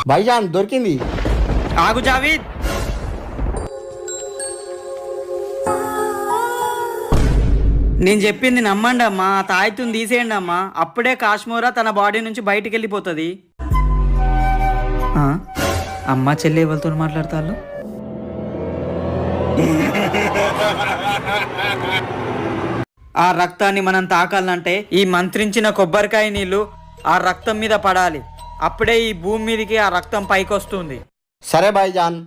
భాయిజాన్ దొరికింది. ఆగు జావీద్. నేను చెప్పింది నమ్మండి అమ్మా, ఆ తాయితుని తీసేయండి అమ్మా, అప్పుడే కాశ్మోరా తన బాడీ నుంచి బయటికి వెళ్ళిపోతుంది. అమ్మ చెల్లి ఎవరితో మాట్లాడతారు? ఆ రక్తాన్ని మనం తాకాలంటే ఈ మంత్రించిన కొబ్బరికాయ నీళ్లు ఆ రక్తం మీద పడాలి. అప్పుడే ఈ భూమి మీదకి ఆ రక్తం పైకొస్తుంది. సరే భాయిజాన్.